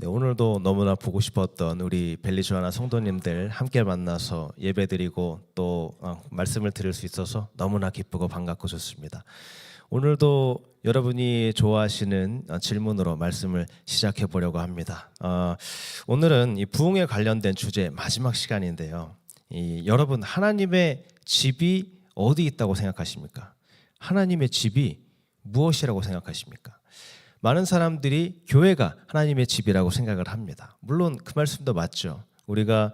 네, 오늘도 너무나 보고 싶었던 우리 벨리주아나 성도님들 함께 만나서 예배드리고 또 말씀을 드릴 수 있어서 너무나 기쁘고 반갑고 좋습니다. 오늘도 여러분이 좋아하시는 질문으로 말씀을 시작해 보려고 합니다. 오늘은 이 부흥에 관련된 주제 마지막 시간인데요. 여러분, 하나님의 집이 어디 있다고 생각하십니까? 하나님의 집이 무엇이라고 생각하십니까? 많은 사람들이 교회가 하나님의 집이라고 생각을 합니다. 물론 그 말씀도 맞죠. 우리가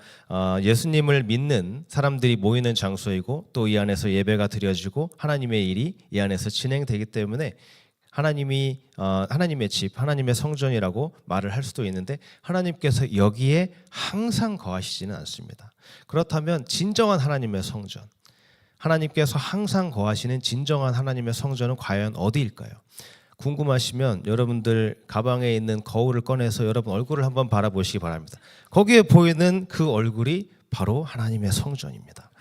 예수님을 믿는 사람들이 모이는 장소이고 또 이 안에서 예배가 드려지고 하나님의 일이 이 안에서 진행되기 때문에 하나님의 집, 하나님의 성전이라고 말을 할 수도 있는데 하나님께서 여기에 항상 거하시지는 않습니다. 그렇다면 진정한 하나님의 성전, 하나님께서 항상 거하시는 진정한 하나님의 성전은 과연 어디일까요? 궁금하시면 여러분들 가방에 있는 거울을 꺼내서 여러분 얼굴을 한번 바라보시기 바랍니다. 거기에 보이는 그 얼굴이 바로 하나님의 성전입니다.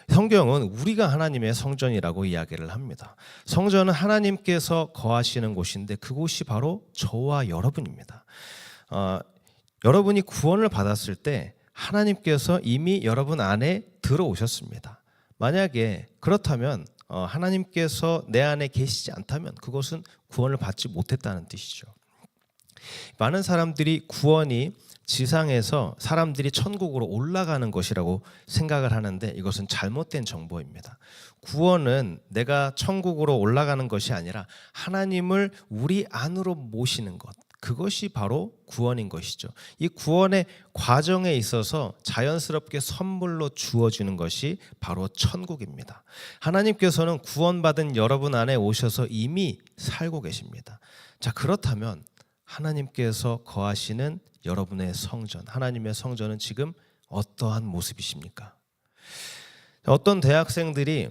성경은 우리가 하나님의 성전이라고 이야기를 합니다. 성전은 하나님께서 거하시는 곳인데 그곳이 바로 저와 여러분입니다. 여러분이 구원을 받았을 때 하나님께서 이미 여러분 안에 들어오셨습니다. 만약에 그렇다면 하나님께서 내 안에 계시지 않다면 그것은 구원을 받지 못했다는 뜻이죠. 많은 사람들이 구원이 지상에서 사람들이 천국으로 올라가는 것이라고 생각을 하는데 이것은 잘못된 정보입니다. 구원은 내가 천국으로 올라가는 것이 아니라 하나님을 우리 안으로 모시는 것, 그것이 바로 구원인 것이죠. 이 구원의 과정에 있어서 자연스럽게 선물로 주어지는 것이 바로 천국입니다. 하나님께서는 구원받은 여러분 안에 오셔서 이미 살고 계십니다. 자, 그렇다면 하나님께서 거하시는 여러분의 성전, 하나님의 성전은 지금 어떠한 모습이십니까? 어떤 대학생들이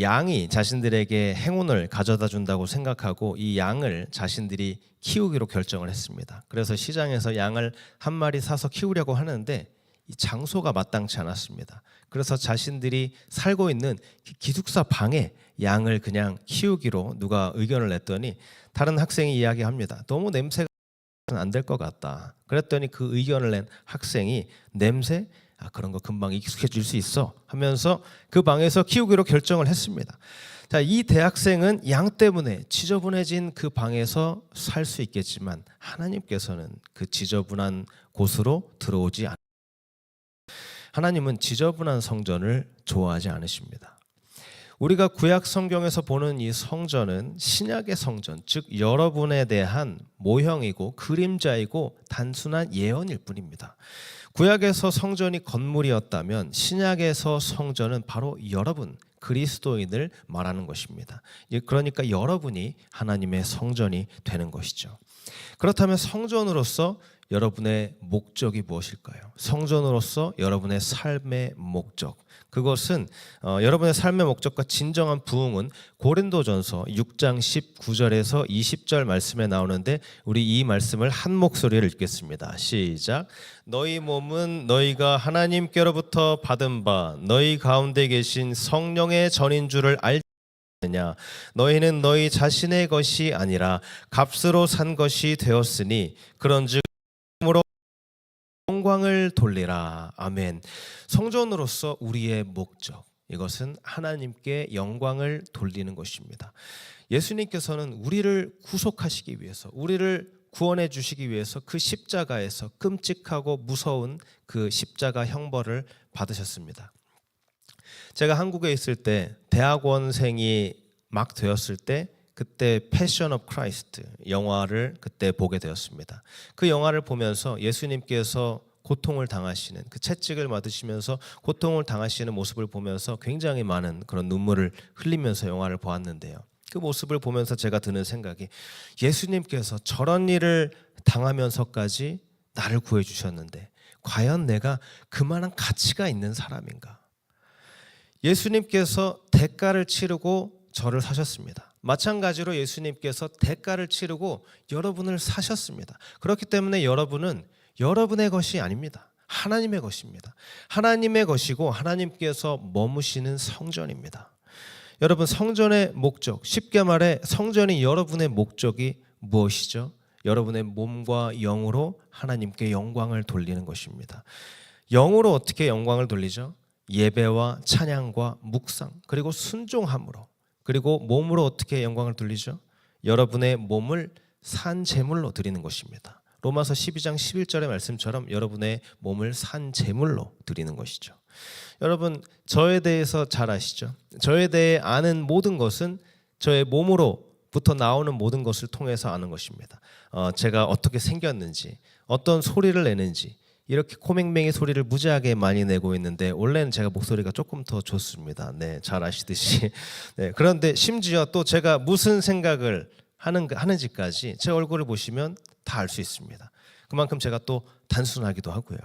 양이 자신들에게 행운을 가져다 준다고 생각하고 이 양을 자신들이 키우기로 결정을 했습니다. 그래서 시장에서 양을 한 마리 사서 키우려고 하는데 이 장소가 마땅치 않았습니다. 그래서 자신들이 살고 있는 기숙사 방에 양을 그냥 키우기로 누가 의견을 냈더니 다른 학생이 이야기합니다. 너무 냄새가 안 될 것 같다. 그랬더니 그 의견을 낸 학생이 냄새? 그런 거 금방 익숙해질 수 있어 하면서 그 방에서 키우기로 결정을 했습니다. 자, 이 대학생은 양 때문에 지저분해진 그 방에서 살 수 있겠지만 하나님께서는 그 지저분한 곳으로 들어오지 않습니다. 하나님은 지저분한 성전을 좋아하지 않으십니다. 우리가 구약 성경에서 보는 이 성전은 신약의 성전, 즉 여러분에 대한 모형이고 그림자이고 단순한 예언일 뿐입니다. 구약에서 성전이 건물이었다면 신약에서 성전은 바로 여러분, 그리스도인을 말하는 것입니다. 그러니까 여러분이 하나님의 성전이 되는 것이죠. 그렇다면 성전으로서 여러분의 목적이 무엇일까요? 성전으로서 여러분의 삶의 목적, 그것은 여러분의 삶의 목적과 진정한 부흥은 고린도전서 6장 19절에서 20절 말씀에 나오는데 우리 이 말씀을 한 목소리를 읽겠습니다. 시작. 너희 몸은 너희가 하나님께로부터 받은 바 너희 가운데 계신 성령의 전인 줄을 알지 않느냐. 너희는 너희 자신의 것이 아니라 값으로 산 것이 되었으니 그런즉 영광을 돌리라. 아멘. 성전으로서 우리의 목적, 이것은 하나님께 영광을 돌리는 것입니다. 예수님께서는 우리를 구속하시기 위해서, 우리를 구원해 주시기 위해서 그 십자가에서 끔찍하고 무서운 그 십자가 형벌을 받으셨습니다. 제가 한국에 있을 때 대학원생이 막 되었을 때 그때 패션 오브 크라이스트 영화를 그때 보게 되었습니다. 그 영화를 보면서 예수님께서 고통을 당하시는, 그 채찍을 맞으시면서 고통을 당하시는 모습을 보면서 굉장히 많은 그런 눈물을 흘리면서 영화를 보았는데요. 그 모습을 보면서 제가 드는 생각이, 예수님께서 저런 일을 당하면서까지 나를 구해 주셨는데 과연 내가 그만한 가치가 있는 사람인가? 예수님께서 대가를 치르고 저를 사셨습니다. 마찬가지로 예수님께서 대가를 치르고 여러분을 사셨습니다. 그렇기 때문에 여러분은 여러분의 것이 아닙니다. 하나님의 것입니다. 하나님의 것이고 하나님께서 머무시는 성전입니다. 여러분, 성전의 목적, 쉽게 말해 성전이 여러분의 목적이 무엇이죠? 여러분의 몸과 영으로 하나님께 영광을 돌리는 것입니다. 영으로 어떻게 영광을 돌리죠? 예배와 찬양과 묵상, 그리고 순종함으로. 그리고 몸으로 어떻게 영광을 돌리죠? 여러분의 몸을 산 제물로 드리는 것입니다. 로마서 12장 11절의 말씀처럼 여러분의 몸을 산 제물로 드리는 것이죠. 여러분, 저에 대해서 잘 아시죠? 저에 대해 아는 모든 것은 저의 몸으로부터 나오는 모든 것을 통해서 아는 것입니다. 제가 어떻게 생겼는지, 어떤 소리를 내는지, 이렇게 코맹맹이 소리를 무지하게 많이 내고 있는데 원래는 제가 목소리가 조금 더 좋습니다. 네, 잘 아시듯이. 네, 그런데 심지어 또 제가 무슨 생각을 하는지까지 제 얼굴을 보시면 다 알 수 있습니다. 그만큼 제가 또 단순하기도 하고요.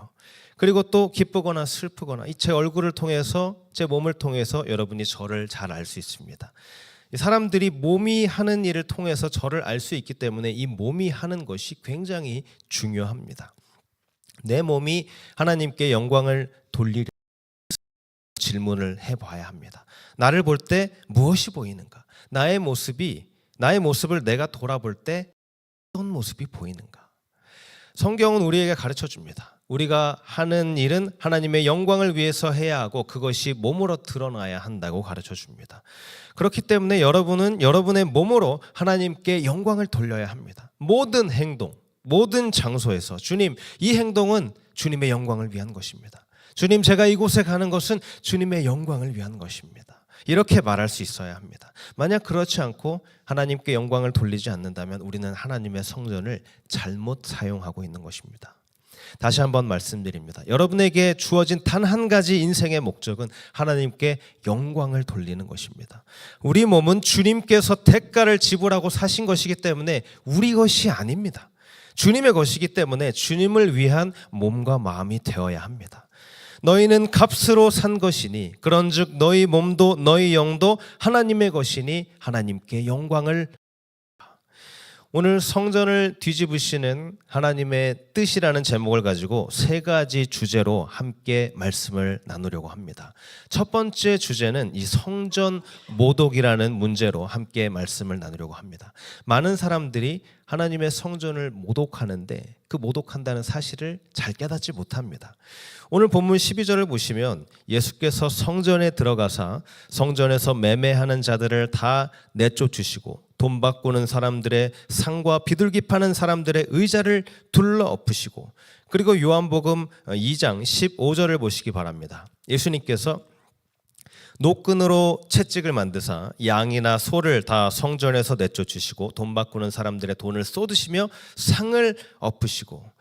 그리고 또 기쁘거나 슬프거나 제 얼굴을 통해서, 제 몸을 통해서 여러분이 저를 잘 알 수 있습니다. 사람들이 몸이 하는 일을 통해서 저를 알 수 있기 때문에 이 몸이 하는 것이 굉장히 중요합니다. 내 몸이 하나님께 영광을 돌리려 질문을 해봐야 합니다. 나를 볼 때 무엇이 보이는가? 나의 모습을 내가 돌아볼 때 어떤 모습이 보이는가? 성경은 우리에게 가르쳐 줍니다. 우리가 하는 일은 하나님의 영광을 위해서 해야 하고 그것이 몸으로 드러나야 한다고 가르쳐 줍니다. 그렇기 때문에 여러분은 여러분의 몸으로 하나님께 영광을 돌려야 합니다. 모든 행동, 모든 장소에서 주님, 이 행동은 주님의 영광을 위한 것입니다. 주님, 제가 이곳에 가는 것은 주님의 영광을 위한 것입니다. 이렇게 말할 수 있어야 합니다. 만약 그렇지 않고 하나님께 영광을 돌리지 않는다면 우리는 하나님의 성전을 잘못 사용하고 있는 것입니다. 다시 한번 말씀드립니다. 여러분에게 주어진 단 한 가지 인생의 목적은 하나님께 영광을 돌리는 것입니다. 우리 몸은 주님께서 대가를 지불하고 사신 것이기 때문에 우리 것이 아닙니다. 주님의 것이기 때문에 주님을 위한 몸과 마음이 되어야 합니다. 너희는 값으로 산 것이니 그런즉 너희 몸도 너희 영도 하나님의 것이니 하나님께 영광을. 오늘 성전을 뒤집으시는 하나님의 뜻이라는 제목을 가지고 세 가지 주제로 함께 말씀을 나누려고 합니다. 첫 번째 주제는 이 성전 모독이라는 문제로 함께 말씀을 나누려고 합니다. 많은 사람들이 하나님의 성전을 모독하는데 그 모독한다는 사실을 잘 깨닫지 못합니다. 오늘 본문 12절을 보시면 예수께서 성전에 들어가사 성전에서 매매하는 자들을 다 내쫓으시고 돈 바꾸는 사람들의 상과 비둘기 파는 사람들의 의자를 둘러 엎으시고, 그리고 요한복음 2장 15절을 보시기 바랍니다. 예수님께서 노끈으로 채찍을 만드사 양이나 소를 다 성전에서 내쫓으시고 돈 바꾸는 사람들의 돈을 쏟으시며 상을 엎으시고.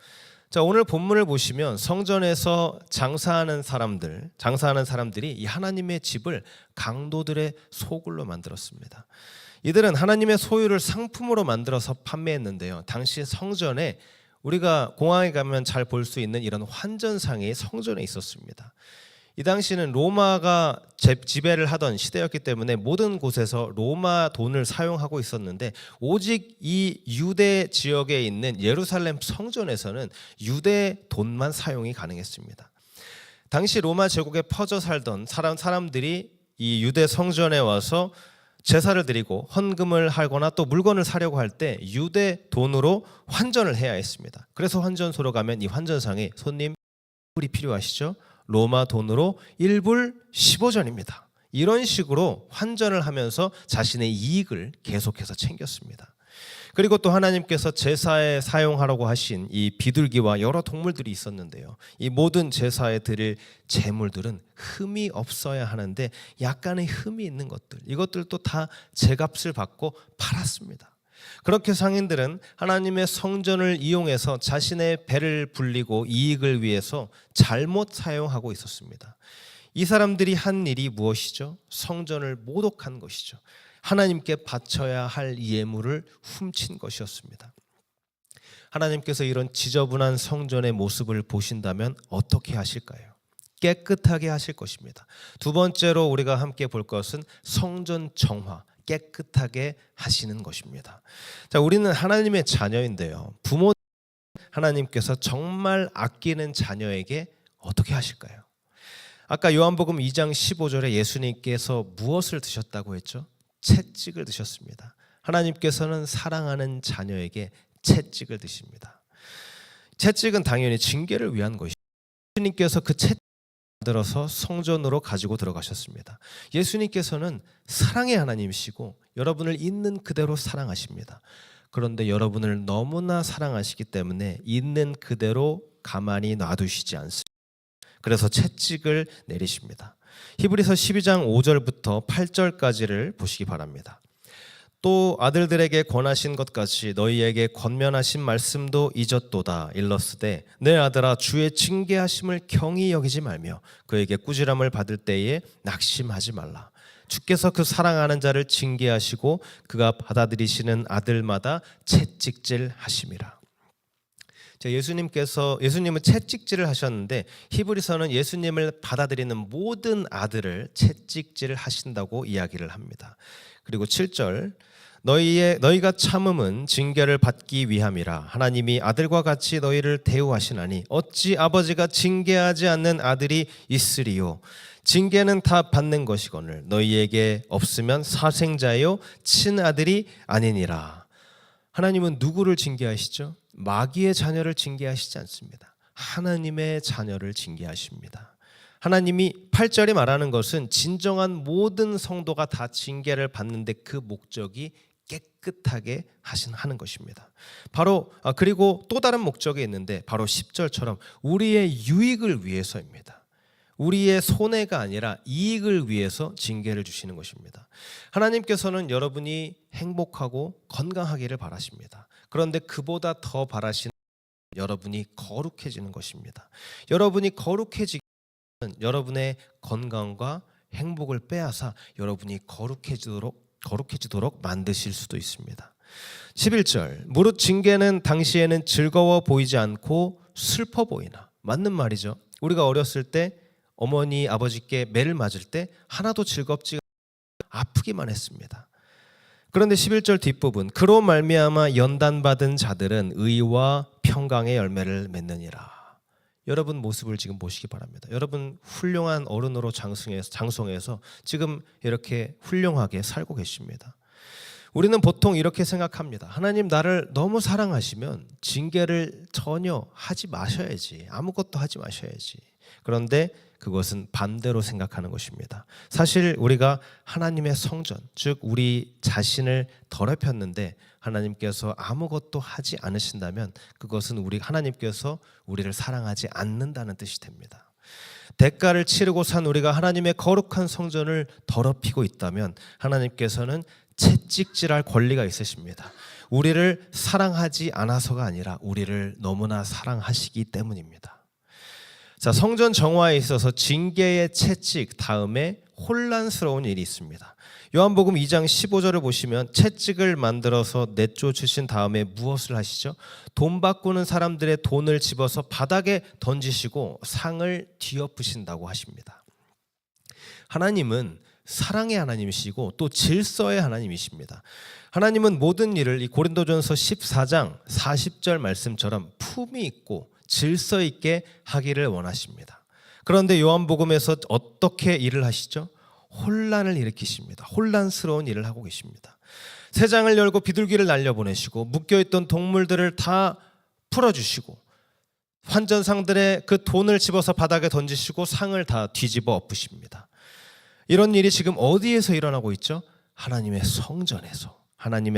자, 오늘 본문을 보시면 성전에서 장사하는 사람들이 이 하나님의 집을 강도들의 소굴로 만들었습니다. 이들은 하나님의 소유를 상품으로 만들어서 판매했는데요. 당시 성전에 우리가 공항에 가면 잘 볼 수 있는 이런 환전상이 성전에 있었습니다. 이 당시는 로마가 지배를 하던 시대였기 때문에 모든 곳에서 로마 돈을 사용하고 있었는데 오직 이 유대 지역에 있는 예루살렘 성전에서는 유대 돈만 사용이 가능했습니다. 당시 로마 제국에 퍼져 살던 사람들이 이 유대 성전에 와서 제사를 드리고 헌금을 하거나 또 물건을 사려고 할 때 유대 돈으로 환전을 해야 했습니다. 그래서 환전소로 가면 이 환전상에 손님 불이 필요하시죠? 로마 돈으로 1불 15전입니다. 이런 식으로 환전을 하면서 자신의 이익을 계속해서 챙겼습니다. 그리고 또 하나님께서 제사에 사용하라고 하신 이 비둘기와 여러 동물들이 있었는데요. 이 모든 제사에 드릴 제물들은 흠이 없어야 하는데 약간의 흠이 있는 것들, 이것들도 다 제값을 받고 팔았습니다. 그렇게 상인들은 하나님의 성전을 이용해서 자신의 배를 불리고 이익을 위해서 잘못 사용하고 있었습니다. 이 사람들이 한 일이 무엇이죠? 성전을 모독한 것이죠. 하나님께 바쳐야 할 예물을 훔친 것이었습니다. 하나님께서 이런 지저분한 성전의 모습을 보신다면 어떻게 하실까요? 깨끗하게 하실 것입니다. 두 번째로 우리가 함께 볼 것은 성전 정화, 깨끗하게 하시는 것입니다. 자, 우리는 하나님의 자녀인데요. 부모 하나님께서 정말 아끼는 자녀에게 어떻게 하실까요? 아까 요한복음 2장 15절에 예수님께서 무엇을 드셨다고 했죠? 채찍을 드셨습니다. 하나님께서는 사랑하는 자녀에게 채찍을 드십니다. 채찍은 당연히 징계를 위한 것이죠. 예수님께서 그 채찍을 만들어서 성전으로 가지고 들어가셨습니다. 예수님께서는 사랑의 하나님이시고 여러분을 있는 그대로 사랑하십니다. 그런데 여러분을 너무나 사랑하시기 때문에 있는 그대로 가만히 놔두시지 않습니다. 그래서 채찍을 내리십니다. 히브리서 12장 5절부터 8절까지를 보시기 바랍니다. 또 아들들에게 권하신 것 같이 너희에게 권면하신 말씀도 잊었도다. 일러스되 내 아들아 주의 징계하심을 경히 여기지 말며 그에게 꾸지람을 받을 때에 낙심하지 말라. 주께서 그 사랑하는 자를 징계하시고 그가 받아들이시는 아들마다 채찍질 하심이라. 예수님은 채찍질을 하셨는데 히브리서는 예수님을 받아들이는 모든 아들을 채찍질을 하신다고 이야기를 합니다. 그리고 7절 너희가 참음은 징계를 받기 위함이라. 하나님이 아들과 같이 너희를 대우하시나니 어찌 아버지가 징계하지 않는 아들이 있으리요. 징계는 다 받는 것이거늘 너희에게 없으면 사생자요 친아들이 아니니라. 하나님은 누구를 징계하시죠? 마귀의 자녀를 징계하시지 않습니다. 하나님의 자녀를 징계하십니다. 하나님이 8절에 말하는 것은 진정한 모든 성도가 다 징계를 받는데 그 목적이 깨끗하게 하는 것입니다. 그리고 또 다른 목적이 있는데 바로 10절처럼 우리의 유익을 위해서입니다. 우리의 손해가 아니라 이익을 위해서 징계를 주시는 것입니다. 하나님께서는 여러분이 행복하고 건강하기를 바라십니다. 그런데 그보다 더 바라시는 여러분이 거룩해지는 것입니다. 여러분이 거룩해지면 여러분의 건강과 행복을 빼앗아 여러분이 거룩해지도록 만드실 수도 있습니다. 11절 무릇 징계는 당시에는 즐거워 보이지 않고 슬퍼 보이나. 맞는 말이죠. 우리가 어렸을 때 어머니 아버지께 매를 맞을 때 하나도 즐겁지 아프기만 했습니다. 그런데 11절 뒷부분 그로 말미암아 연단받은 자들은 의와 평강의 열매를 맺느니라. 여러분 모습을 지금 보시기 바랍니다. 여러분 훌륭한 어른으로 장성해서 지금 이렇게 훌륭하게 살고 계십니다. 우리는 보통 이렇게 생각합니다. 하나님 나를 너무 사랑하시면 징계를 전혀 하지 마셔야지. 아무것도 하지 마셔야지. 그런데 그것은 반대로 생각하는 것입니다. 사실 우리가 하나님의 성전, 즉 우리 자신을 더럽혔는데 하나님께서 아무것도 하지 않으신다면 그것은 하나님께서 우리를 사랑하지 않는다는 뜻이 됩니다. 대가를 치르고 산 우리가 하나님의 거룩한 성전을 더럽히고 있다면 하나님께서는 채찍질할 권리가 있으십니다. 우리를 사랑하지 않아서가 아니라 우리를 너무나 사랑하시기 때문입니다. 자, 성전 정화에 있어서 징계의 채찍 다음에 혼란스러운 일이 있습니다. 요한복음 2장 15절을 보시면 채찍을 만들어서 내쫓으신 다음에 무엇을 하시죠? 돈 바꾸는 사람들의 돈을 집어서 바닥에 던지시고 상을 뒤엎으신다고 하십니다. 하나님은 사랑의 하나님이시고 또 질서의 하나님이십니다. 하나님은 모든 일을 이 고린도전서 14장 40절 말씀처럼 품위 있고 질서 있게 하기를 원하십니다. 그런데 요한복음에서 어떻게 일을 하시죠? 혼란을 일으키십니다. 혼란스러운 일을 하고 계십니다. 새 장을 열고 비둘기를 날려보내시고 묶여있던 동물들을 다 풀어주시고 환전상들의 그 돈을 집어서 바닥에 던지시고 상을 다 뒤집어 엎으십니다. 이런 일이 지금 어디에서 일어나고 있죠? 하나님의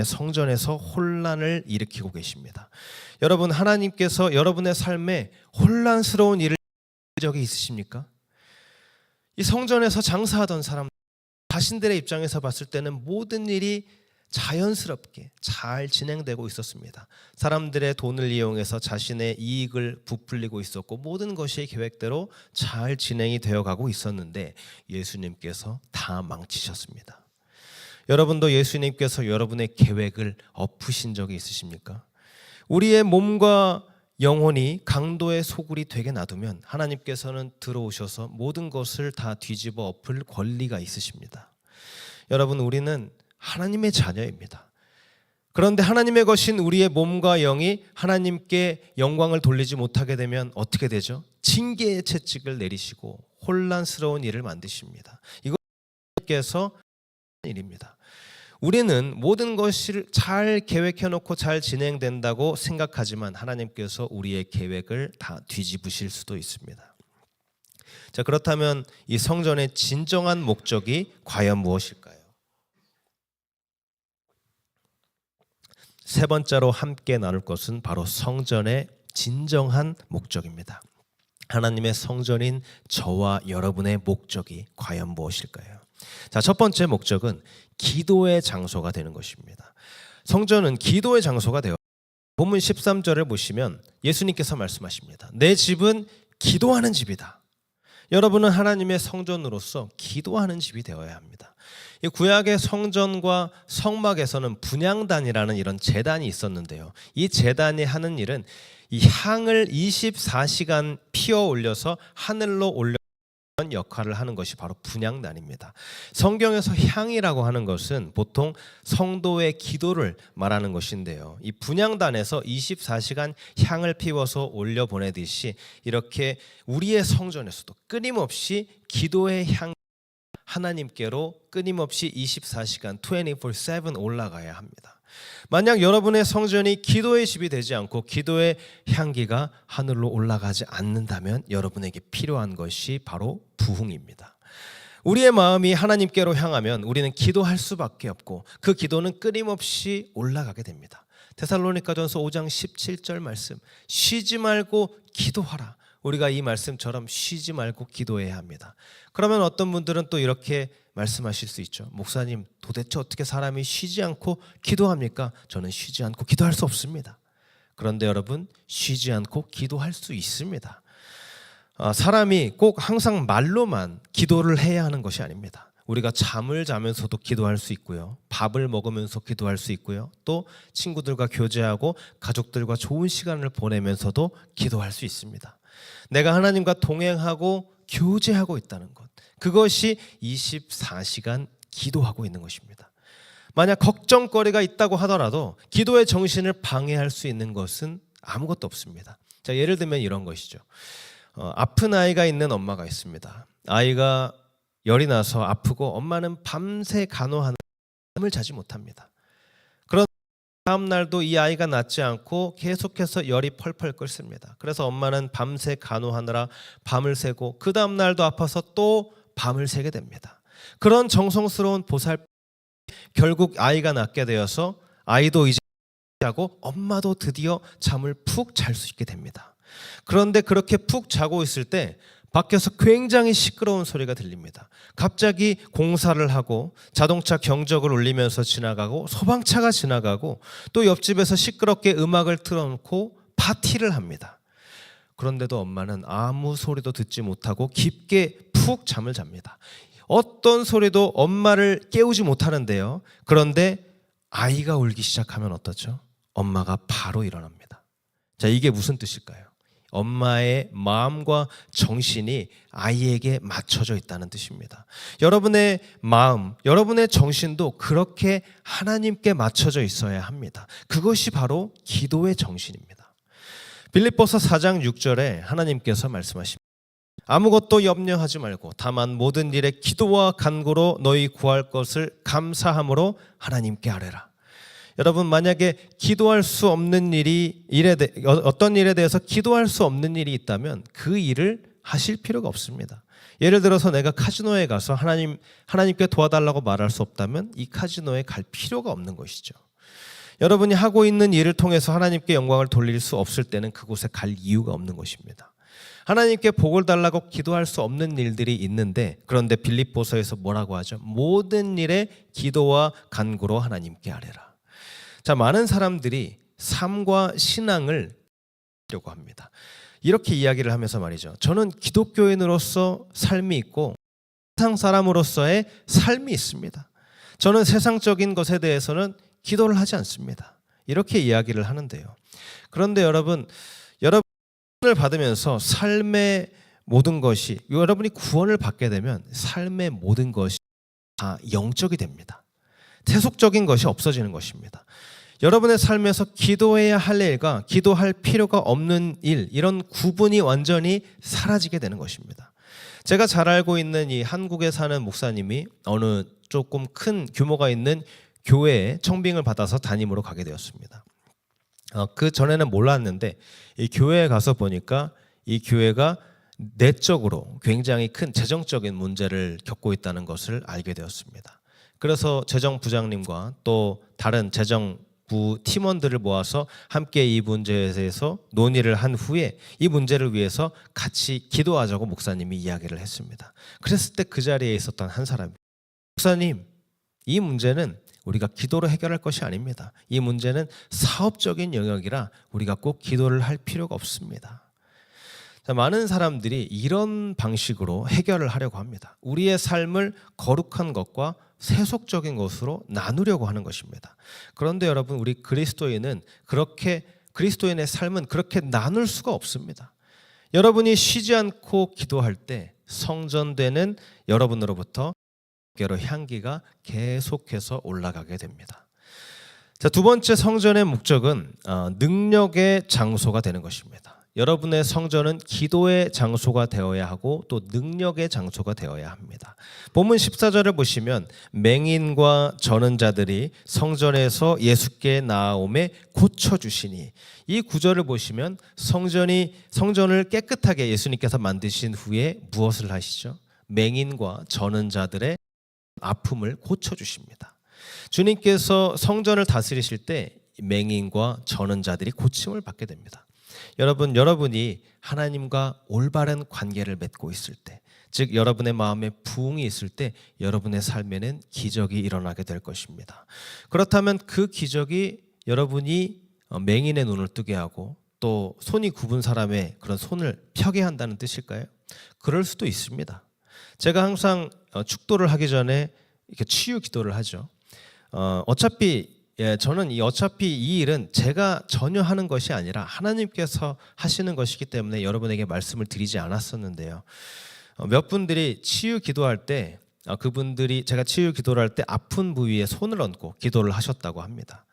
성전에서 혼란을 일으키고 계십니다. 여러분 하나님께서 여러분의 삶에 혼란스러운 일을 한 적이 있으십니까? 이 성전에서 장사하던 사람 자신들의 입장에서 봤을 때는 모든 일이 자연스럽게 잘 진행되고 있었습니다. 사람들의 돈을 이용해서 자신의 이익을 부풀리고 있었고 모든 것이 계획대로 잘 진행이 되어가고 있었는데 예수님께서 다 망치셨습니다. 여러분도 예수님께서 여러분의 계획을 엎으신 적이 있으십니까? 우리의 몸과 영혼이 강도의 소굴이 되게 놔두면 하나님께서는 들어오셔서 모든 것을 다 뒤집어 엎을 권리가 있으십니다. 여러분 우리는 하나님의 자녀입니다. 그런데 하나님의 것인 우리의 몸과 영이 하나님께 영광을 돌리지 못하게 되면 어떻게 되죠? 징계의 채찍을 내리시고 혼란스러운 일을 만드십니다. 이것께서 일입니다. 우리는 모든 것을 잘 계획해놓고 잘 진행된다고 생각하지만 하나님께서 우리의 계획을 다 뒤집으실 수도 있습니다. 자, 그렇다면 이 성전의 진정한 목적이 과연 무엇일까요? 세 번째로 함께 나눌 것은 바로 성전의 진정한 목적입니다. 하나님의 성전인 저와 여러분의 목적이 과연 무엇일까요? 자, 첫 번째 목적은 기도의 장소가 되는 것입니다. 성전은 기도의 장소가 되어 본문 13절을 보시면 예수님께서 말씀하십니다. 내 집은 기도하는 집이다. 여러분은 하나님의 성전으로서 기도하는 집이 되어야 합니다. 이 구약의 성전과 성막에서는 분향단이라는 이런 제단이 있었는데요. 이 제단이 하는 일은 이 향을 24시간 피워 올려서 하늘로 올려 역할을 하는 것이 바로 분향단입니다. 성경에서 향이라고 하는 것은 보통 성도의 기도를 말하는 것인데요. 이 분향단에서 24시간 향을 피워서 올려 보내듯이 이렇게 우리의 성전에서도 끊임없이 기도의 향 하나님께로 끊임없이 24시간 24/7 올라가야 합니다. 만약 여러분의 성전이 기도의 집이 되지 않고 기도의 향기가 하늘로 올라가지 않는다면 여러분에게 필요한 것이 바로 부흥입니다. 우리의 마음이 하나님께로 향하면 우리는 기도할 수밖에 없고 그 기도는 끊임없이 올라가게 됩니다. 데살로니가전서 5장 17절 말씀, 쉬지 말고 기도하라. 우리가 이 말씀처럼 쉬지 말고 기도해야 합니다. 그러면 어떤 분들은 또 이렇게 말씀하실 수 있죠. 목사님, 도대체 어떻게 사람이 쉬지 않고 기도합니까? 저는 쉬지 않고 기도할 수 없습니다. 그런데 여러분, 쉬지 않고 기도할 수 있습니다. 사람이 꼭 항상 말로만 기도를 해야 하는 것이 아닙니다. 우리가 잠을 자면서도 기도할 수 있고요. 밥을 먹으면서 기도할 수 있고요. 또 친구들과 교제하고 가족들과 좋은 시간을 보내면서도 기도할 수 있습니다. 내가 하나님과 동행하고 교제하고 있다는 것, 그것이 24시간 기도하고 있는 것입니다. 만약 걱정거리가 있다고 하더라도 기도의 정신을 방해할 수 있는 것은 아무것도 없습니다. 자, 예를 들면 이런 것이죠. 아픈 아이가 있는 엄마가 있습니다. 아이가 열이 나서 아프고 엄마는 밤새 간호하느라 잠을 자지 못합니다. 그런 다음 날도 이 아이가 낫지 않고 계속해서 열이 펄펄 끓습니다. 그래서 엄마는 밤새 간호하느라 밤을 새고 그 다음 날도 아파서 또 밤을 새게 됩니다. 그런 정성스러운 보살핌, 결국 아이가 낫게 되어서 아이도 이제 자고 엄마도 드디어 잠을 푹 잘 수 있게 됩니다. 그런데 그렇게 푹 자고 있을 때 밖에서 굉장히 시끄러운 소리가 들립니다. 갑자기 공사를 하고 자동차 경적을 울리면서 지나가고 소방차가 지나가고 또 옆집에서 시끄럽게 음악을 틀어놓고 파티를 합니다. 그런데도 엄마는 아무 소리도 듣지 못하고 깊게 푹 잠을 잡니다. 어떤 소리도 엄마를 깨우지 못하는데요. 그런데 아이가 울기 시작하면 어떻죠? 엄마가 바로 일어납니다. 자, 이게 무슨 뜻일까요? 엄마의 마음과 정신이 아이에게 맞춰져 있다는 뜻입니다. 여러분의 마음, 여러분의 정신도 그렇게 하나님께 맞춰져 있어야 합니다. 그것이 바로 기도의 정신입니다. 빌립보서 4장 6절에 하나님께서 말씀하십니다. 아무것도 염려하지 말고 다만 모든 일에 기도와 간구로 너희 구할 것을 감사함으로 하나님께 아뢰라. 여러분, 만약에 기도할 수 없는 어떤 일에 대해서 기도할 수 없는 일이 있다면 그 일을 하실 필요가 없습니다. 예를 들어서 내가 카지노에 가서 하나님께 도와달라고 말할 수 없다면 이 카지노에 갈 필요가 없는 것이죠. 여러분이 하고 있는 일을 통해서 하나님께 영광을 돌릴 수 없을 때는 그곳에 갈 이유가 없는 것입니다. 하나님께 복을 달라고 기도할 수 없는 일들이 있는데, 그런데 빌립보서에서 뭐라고 하죠? 모든 일에 기도와 간구로 하나님께 아뢰라. 자, 많은 사람들이 삶과 신앙을 하려고 합니다. 이렇게 이야기를 하면서 말이죠. 저는 기독교인으로서 삶이 있고 세상 사람으로서의 삶이 있습니다. 저는 세상적인 것에 대해서는 기도를 하지 않습니다. 이렇게 이야기를 하는데요. 그런데 여러분을 받으면서 삶의 모든 것이, 여러분이 구원을 받게 되면 삶의 모든 것이 다 영적이 됩니다. 세속적인 것이 없어지는 것입니다. 여러분의 삶에서 기도해야 할 일과 기도할 필요가 없는 일, 이런 구분이 완전히 사라지게 되는 것입니다. 제가 잘 알고 있는 이 한국에 사는 목사님이 어느 조금 큰 규모가 있는 교회에 청빙을 받아서 담임으로 가게 되었습니다. 그 전에는 몰랐는데 이 교회에 가서 보니까 이 교회가 내적으로 굉장히 큰 재정적인 문제를 겪고 있다는 것을 알게 되었습니다. 그래서 재정부장님과 또 다른 재정부 팀원들을 모아서 함께 이 문제에 대해서 논의를 한 후에 이 문제를 위해서 같이 기도하자고 목사님이 이야기를 했습니다. 그랬을 때 그 자리에 있었던 한 사람이, 목사님, 이 문제는 우리가 기도로 해결할 것이 아닙니다. 이 문제는 사업적인 영역이라 우리가 꼭 기도를 할 필요가 없습니다. 자, 많은 사람들이 이런 방식으로 해결을 하려고 합니다. 우리의 삶을 거룩한 것과 세속적인 것으로 나누려고 하는 것입니다. 그런데 여러분, 우리 그리스도인의 삶은 그렇게 나눌 수가 없습니다. 여러분이 쉬지 않고 기도할 때 성전되는 여러분으로부터 로 향기가 계속해서 올라가게 됩니다. 자, 두 번째 성전의 목적은 능력의 장소가 되는 것입니다. 여러분의 성전은 기도의 장소가 되어야 하고 또 능력의 장소가 되어야 합니다. 본문 14절을 보시면 맹인과 저는 자들이 성전에서 예수께 나아오매 고쳐주시니, 이 구절을 보시면 성전을 깨끗하게 예수님께서 만드신 후에 무엇을 하시죠? 맹인과 저는 자들의 아픔을 고쳐주십니다. 주님께서 성전을 다스리실 때 맹인과 저는 자들이 고침을 받게 됩니다. 여러분이 하나님과 올바른 관계를 맺고 있을 때, 즉 여러분의 마음에 부흥이 있을 때 여러분의 삶에는 기적이 일어나게 될 것입니다. 그렇다면 그 기적이 여러분이 맹인의 눈을 뜨게 하고 또 손이 굽은 사람의 그런 손을 펴게 한다는 뜻일까요? 그럴 수도 있습니다. 제가 항상 축도를 하기 전에 이렇게 치유 기도를 하죠. 저는 어차피 이 일은 제가 전혀 하는 것이 아니라 하나님께서 하시는 것이기 때문에 여러분에게 말씀을 드리지 않았었는데요. 몇 분들이 치유 기도할 때 제가 치유 기도를 할 때 아픈 부위에 손을 얹고 기도를 하셨다고 합니다.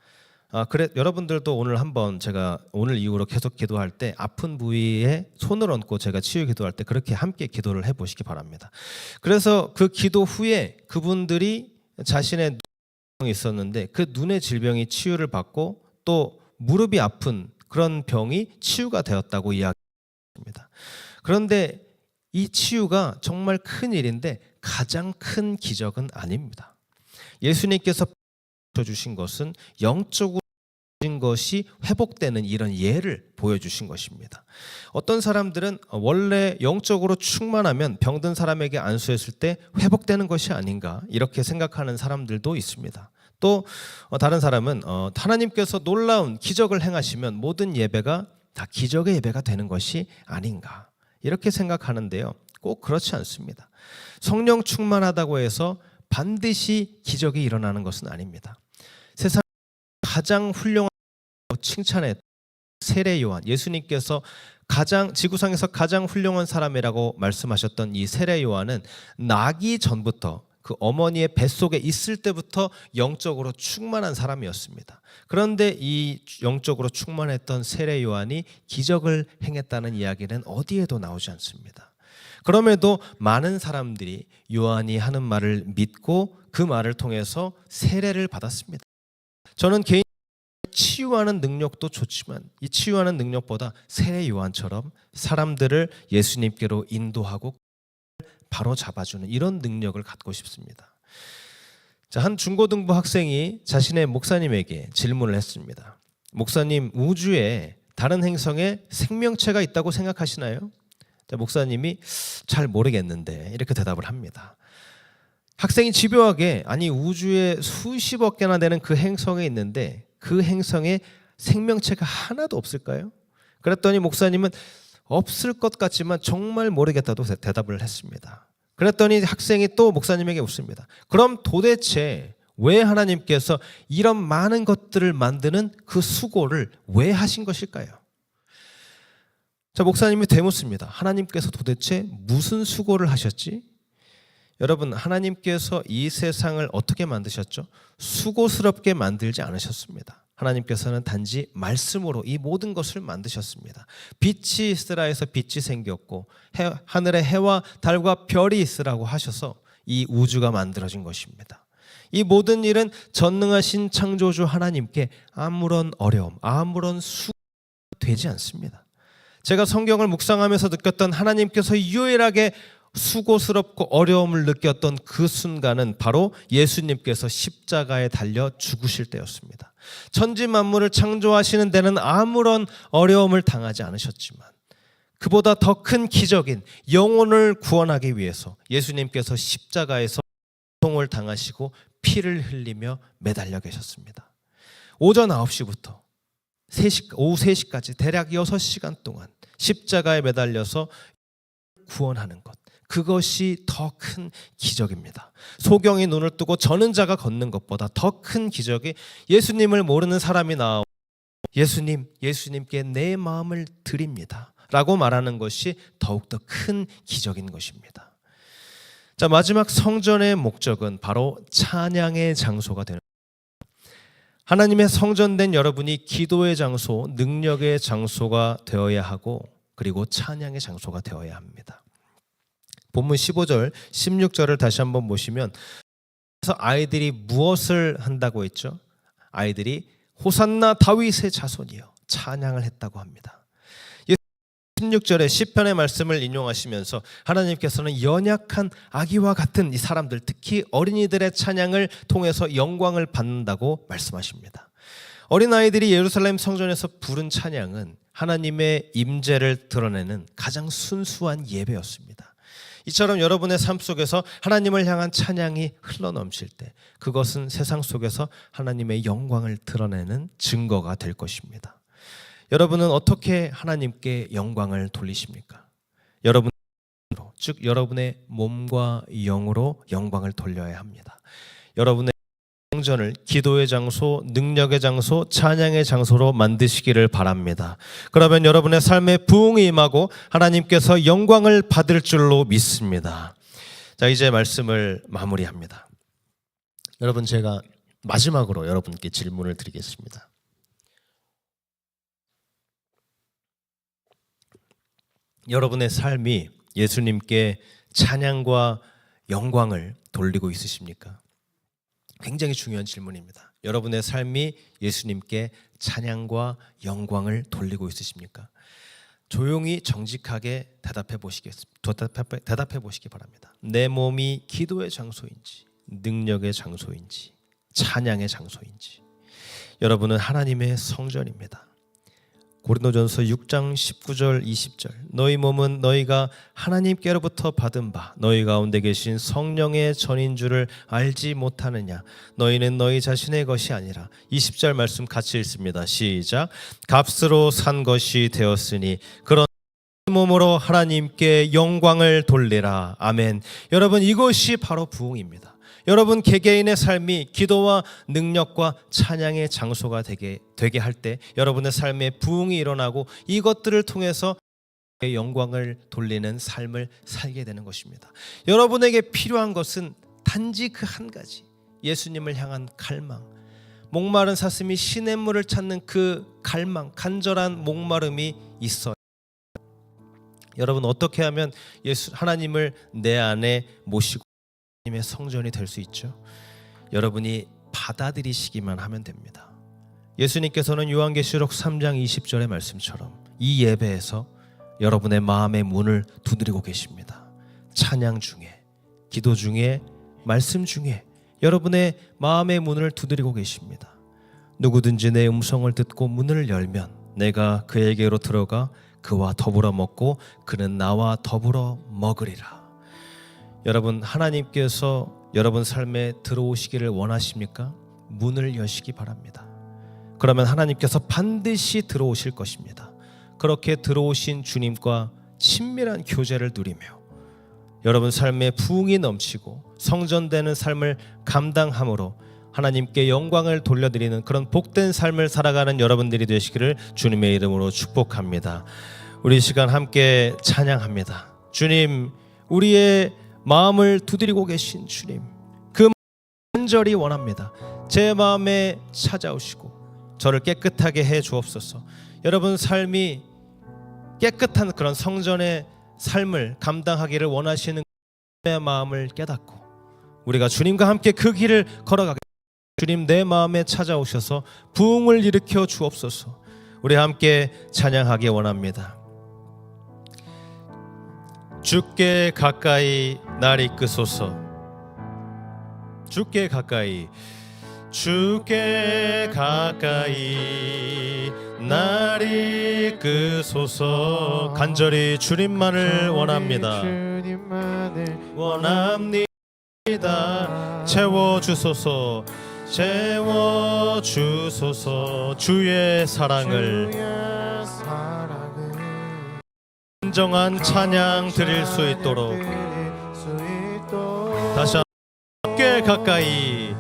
그래, 여러분들도 제가 오늘 이후로 계속 기도할 때 아픈 부위에 손을 얹고 제가 치유 기도할 때 그렇게 함께 기도를 해보시기 바랍니다. 그래서 그 기도 후에 그분들이 자신의 눈이 있었는데 그 눈의 질병이 치유를 받고 또 무릎이 아픈 그런 병이 치유가 되었다고 이야기합니다. 그런데 이 치유가 정말 큰 일인데 가장 큰 기적은 아닙니다. 예수님께서 주신 것은 영적으로 진 것이 회복되는 이런 예를 보여주신 것입니다. 어떤 사람들은 원래 영적으로 충만하면 병든 사람에게 안수했을 때 회복되는 것이 아닌가 이렇게 생각하는 사람들도 있습니다. 또 다른 사람은 하나님께서 놀라운 기적을 행하시면 모든 예배가 다 기적의 예배가 되는 것이 아닌가 이렇게 생각하는데요. 꼭 그렇지 않습니다. 성령 충만하다고 해서 반드시 기적이 일어나는 것은 아닙니다. 세상 가장 훌륭한 칭찬했던 세례 요한, 예수님께서 지구상에서 가장 훌륭한 사람이라고 말씀하셨던 이 세례 요한은 나기 전부터 그 어머니의 뱃속에 있을 때부터 영적으로 충만한 사람이었습니다. 그런데 이 영적으로 충만했던 세례 요한이 기적을 행했다는 이야기는 어디에도 나오지 않습니다. 그럼에도 많은 사람들이 요한이 하는 말을 믿고 그 말을 통해서 세례를 받았습니다. 저는 개인적으로 치유하는 능력도 좋지만 이 치유하는 능력보다 세례 요한처럼 사람들을 예수님께로 인도하고 바로 잡아주는 이런 능력을 갖고 싶습니다. 자, 한 중고등부 학생이 자신의 목사님에게 질문을 했습니다. 목사님, 우주에 다른 행성에 생명체가 있다고 생각하시나요? 자, 목사님이 잘 모르겠는데 이렇게 대답을 합니다. 학생이 집요하게 아니 우주에 수십억 개나 되는 그 행성에 있는데 그 행성에 생명체가 하나도 없을까요? 그랬더니 목사님은 없을 것 같지만 정말 모르겠다고 대답을 했습니다. 그랬더니 학생이 또 목사님에게 묻습니다. 그럼 도대체 왜 하나님께서 이런 많은 것들을 만드는 그 수고를 왜 하신 것일까요? 자, 목사님이 되묻습니다. 하나님께서 도대체 무슨 수고를 하셨지? 여러분, 하나님께서 이 세상을 어떻게 만드셨죠? 수고스럽게 만들지 않으셨습니다. 하나님께서는 단지 말씀으로 이 모든 것을 만드셨습니다. 빛이 있으라 해서 빛이 생겼고 하늘에 해와 달과 별이 있으라고 하셔서 이 우주가 만들어진 것입니다. 이 모든 일은 전능하신 창조주 하나님께 아무런 어려움, 아무런 수고가 되지 않습니다. 제가 성경을 묵상하면서 느꼈던 하나님께서 유일하게 수고스럽고 어려움을 느꼈던 그 순간은 바로 예수님께서 십자가에 달려 죽으실 때였습니다. 천지 만물을 창조하시는 데는 아무런 어려움을 당하지 않으셨지만 그보다 더 큰 기적인 영혼을 구원하기 위해서 예수님께서 십자가에서 고통을 당하시고 피를 흘리며 매달려 계셨습니다. 오전 9시부터 오후 3시까지 대략 6시간 동안 십자가에 매달려서 구원하는 것, 그것이 더 큰 기적입니다. 소경이 눈을 뜨고 저는 자가 걷는 것보다 더 큰 기적이 예수님을 모르는 사람이 나와 예수님께 내 마음을 드립니다 라고 말하는 것이 더욱더 큰 기적인 것입니다. 자, 마지막 성전의 목적은 바로 찬양의 장소가 되는 것입니다. 하나님의 성전된 여러분이 기도의 장소, 능력의 장소가 되어야 하고 그리고 찬양의 장소가 되어야 합니다. 본문 15절, 16절을 다시 한번 보시면 아이들이 무엇을 한다고 했죠? 아이들이 호산나 다윗의 자손이여 찬양을 했다고 합니다. 16절에 시편의 말씀을 인용하시면서 하나님께서는 연약한 아기와 같은 이 사람들, 특히 어린이들의 찬양을 통해서 영광을 받는다고 말씀하십니다. 어린아이들이 예루살렘 성전에서 부른 찬양은 하나님의 임재를 드러내는 가장 순수한 예배였습니다. 이처럼 여러분의 삶 속에서 하나님을 향한 찬양이 흘러넘칠 때 그것은 세상 속에서 하나님의 영광을 드러내는 증거가 될 것입니다. 여러분은 어떻게 하나님께 영광을 돌리십니까? 즉 여러분의 몸과 영으로 영광을 돌려야 합니다. 여러분의 성전을 기도의 장소, 능력의 장소, 찬양의 장소로 만드시기를 바랍니다. 그러면 여러분의 삶에 부흥이 임하고 하나님께서 영광을 받을 줄로 믿습니다. 자, 이제 말씀을 마무리합니다. 여러분, 제가 마지막으로 여러분께 질문을 드리겠습니다. 여러분의 삶이 예수님께 찬양과 영광을 돌리고 있으십니까? 굉장히 중요한 질문입니다. 여러분의 삶이 예수님께 찬양과 영광을 돌리고 있으십니까? 조용히 정직하게 대답해 보시기 바랍니다. 내 몸이 기도의 장소인지, 능력의 장소인지, 찬양의 장소인지. 여러분은 하나님의 성전입니다. 고린도전서 6장 19절 20절 너희 몸은 너희가 하나님께로부터 받은 바 너희 가운데 계신 성령의 전인 줄을 알지 못하느냐. 너희는 너희 자신의 것이 아니라 20절 말씀 같이 읽습니다. 시작. 값으로 산 것이 되었으니 그런 몸으로 하나님께 영광을 돌리라. 아멘. 여러분, 이것이 바로 부흥입니다. 여러분 개개인의 삶이 기도와 능력과 찬양의 장소가 되게 할 때 여러분의 삶에 부흥이 일어나고 이것들을 통해서 영광을 돌리는 삶을 살게 되는 것입니다. 여러분에게 필요한 것은 단지 그 한 가지, 예수님을 향한 갈망, 목마른 사슴이 시냇물을 찾는 그 갈망, 간절한 목마름이 있어요. 여러분, 어떻게 하면 하나님을 내 안에 모시고 하나님의 성전이 될 수 있죠? 여러분이 받아들이시기만 하면 됩니다. 예수님께서는 요한계시록 3장 20절의 말씀처럼 이 예배에서 여러분의 마음의 문을 두드리고 계십니다. 찬양 중에, 기도 중에, 말씀 중에 여러분의 마음의 문을 두드리고 계십니다. 누구든지 내 음성을 듣고 문을 열면 내가 그에게로 들어가 그와 더불어 먹고 그는 나와 더불어 먹으리라. 여러분, 하나님께서 여러분 삶에 들어오시기를 원하십니까? 문을 여시기 바랍니다. 그러면 하나님께서 반드시 들어오실 것입니다. 그렇게 들어오신 주님과 친밀한 교제를 누리며 여러분 삶에 부흥이 넘치고 성전되는 삶을 감당함으로 하나님께 영광을 돌려드리는 그런 복된 삶을 살아가는 여러분들이 되시기를 주님의 이름으로 축복합니다. 우리 시간 함께 찬양합니다. 주님, 우리의 마음을 두드리고 계신 주님, 그 간절히 원합니다. 제 마음에 찾아오시고 저를 깨끗하게 해 주옵소서. 여러분 삶이 깨끗한 그런 성전의 삶을 감당하기를 원하시는 내 마음을 깨닫고 우리가 주님과 함께 그 길을 걸어가게 주님 내 마음에 찾아오셔서 부흥을 일으켜 주옵소서. 우리 함께 찬양하기 원합니다. 주께 가까이 날 이끄소서. 주께 가까이, 주께 가까이 날 이끄소서. 간절히 주님만을 원합니다. 원합니다. 채워주소서, 채워주소서. 주의 사랑을 진정한 찬양 드릴 수 있도록 다시 한번 주께 가까이,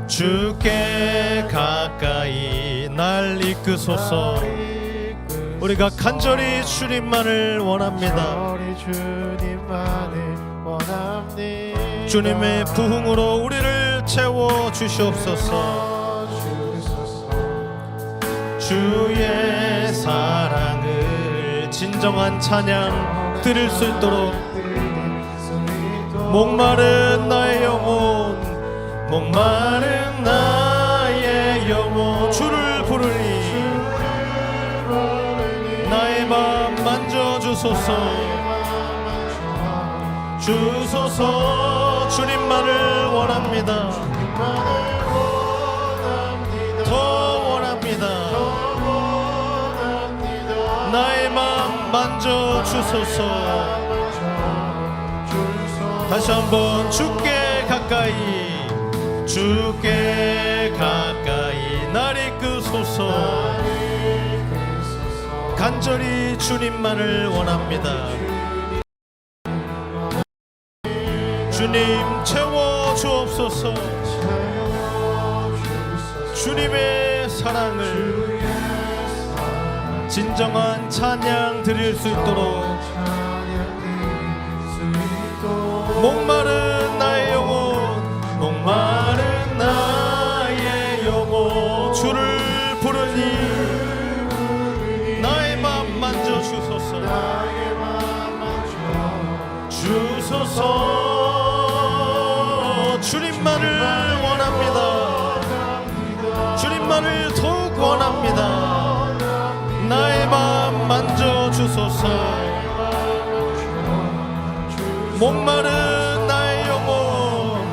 주께 가까이 날 이끄소서. 우리가 간절히 주님만을 원합니다. 주님의 부흥으로 우리를 채워 주시옵소서. 주의 사랑을 진정한 찬양 드릴 수 있도록 목마른 나의 영혼, 목마른 나의 영혼 주를 부르니 나의 맘 만져주소서. 주소서. 주님만을 원합니다. 더 원합니다. 나의 맘 만져주소서. 다시 한번 주께 가까이, 주께 가까이 날 이끄소서. 간절히 주님만을 원합니다. 주님 채워 주옵소서. 주님의 사랑을 진정한 찬양 드릴 수 있도록 목마른 나의 영혼, 목마른 나의 영혼 주를 부르니 나의 맘 만져주소서. 주소서. 주님만을 원합니다. 주님만을 더욱 원합니다. 나의 맘 만져주소서. 목마른 나의 영혼,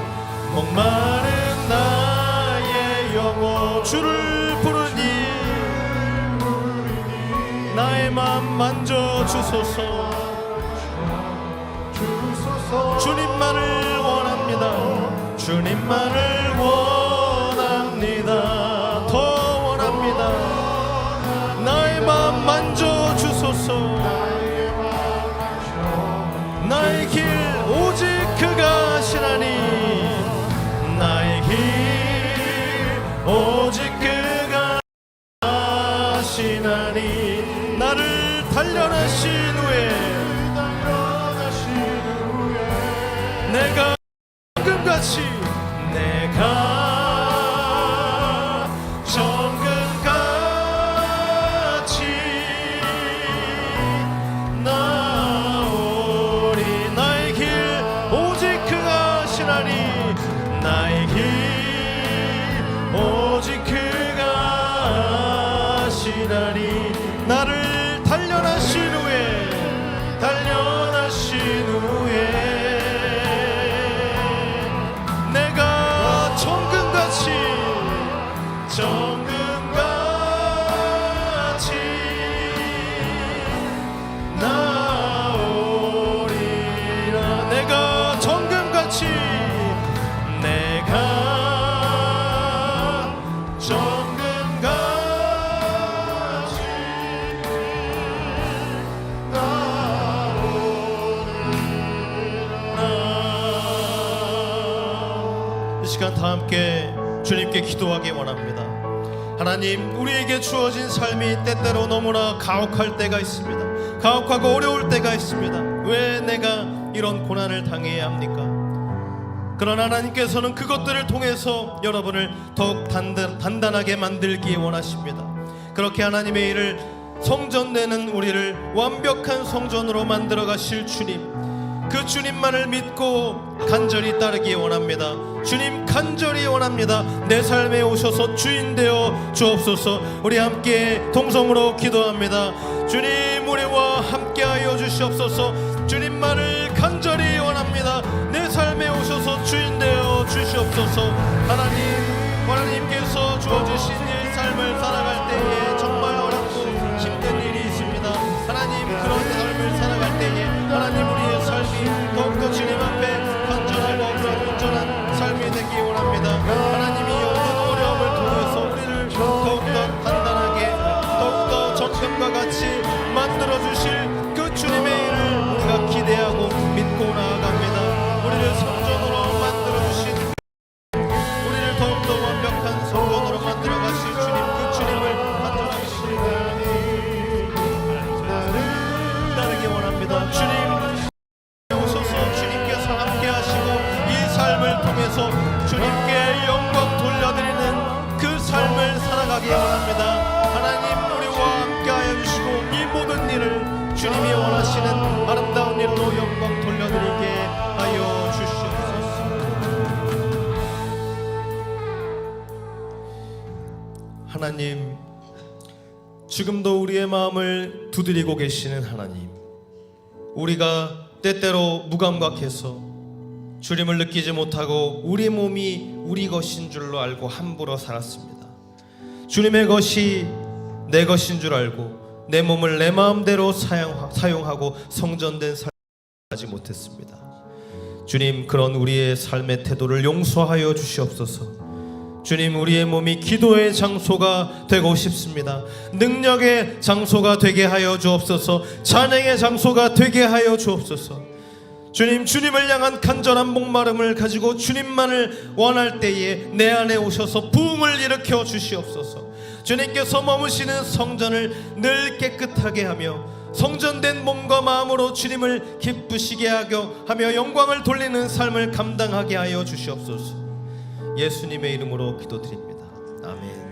목마른 나의 영혼 주를 부르니 나의 맘 만져주소서. 주님만을 원합니다. 주님만을 원합니다. 더 원합니다. 나의 맘 만져주소서. 나의 길 오직 그가 하시나니, 나의 길 오직 그가 하시나니. 나를 단련하신 후에 내가 정금같이, 내가 정금같이 나오리. 나의 길 오직 그가 하시나니, 나의 길 오직 그가 하시나니. 나를 단련하신 후에, 단련하신 후에 정금같이 나오리라. 내가 정금같이, 내가 정금같이 나오리라. 이 시간 다 함께 주님께 기도하기 원합니다. 하나님, 우리에게 주어진 삶이 때때로 너무나 가혹할 때가 있습니다. 가혹하고 어려울 때가 있습니다. 왜 내가 이런 고난을 당해야 합니까? 그러나 하나님께서는 그것들을 통해서 여러분을 더욱 단단하게 만들기 원하십니다. 그렇게 하나님의 일을 성전되는 우리를 완벽한 성전으로 만들어 가실 주님, 그 주님만을 믿고 간절히 따르기 원합니다. 주님 간절히 원합니다. 내 삶에 오셔서 주인 되어 주옵소서. 우리 함께 동성으로 기도합니다. 주님, 우리와 함께하여 주시옵소서. 주님만을 간절히 원합니다. 내 삶에 오셔서 주인 되어 주시옵소서. 하나님께서 주어주신 이 삶을 살아갈 때에 정말 어렵고 힘든 일이 있습니다. 하나님, 그런 삶을 살아갈 때에 하나님, 우리의 삶이 더욱더 주님 앞에 간절하고 그런 온전한 삶이 되기 원합니다. 하나님이 모든 어려움을 통해서 우리를 더욱더 단단하게, 더욱더 적금과 같이 만들어주실 그 주님의 일을 우리가 기대하고 믿고 나아갑니다. 우리를 성전으로 만들어주신, 우리를 더욱더 완벽한 성전으로 만들어가실 주님, 그 주님을 간절하게 따르기 원합니다. 주님 오셔서 주님께서 함께 하시고 이 삶을 통해서 주님께 영광 돌려드리는 그 삶을 살아가기 원합니다. 하나님, 우리와 함께 하여 주시고 이 모든 일을 주님이 원하시는 아름다운 일로 영광 돌려드리게 하여 주시옵소서. 하나님, 지금도 우리의 마음을 두드리고 계시는 하나님, 우리가 때때로 무감각해서 주님을 느끼지 못하고 우리 몸이 우리 것인 줄로 알고 함부로 살았습니다. 주님의 것이 내 것인 줄 알고 내 몸을 내 마음대로 사용하고 성전된 삶을 하지 못했습니다. 주님, 그런 우리의 삶의 태도를 용서하여 주시옵소서. 주님, 우리의 몸이 기도의 장소가 되고 싶습니다. 능력의 장소가 되게 하여 주옵소서. 찬양의 장소가 되게 하여 주옵소서. 주님, 주님을 향한 간절한 목마름을 가지고 주님만을 원할 때에 내 안에 오셔서 부흥을 일으켜 주시옵소서. 주님께서 머무시는 성전을 늘 깨끗하게 하며 성전된 몸과 마음으로 주님을 기쁘시게 하며 영광을 돌리는 삶을 감당하게 하여 주시옵소서. 예수님의 이름으로 기도드립니다. 아멘.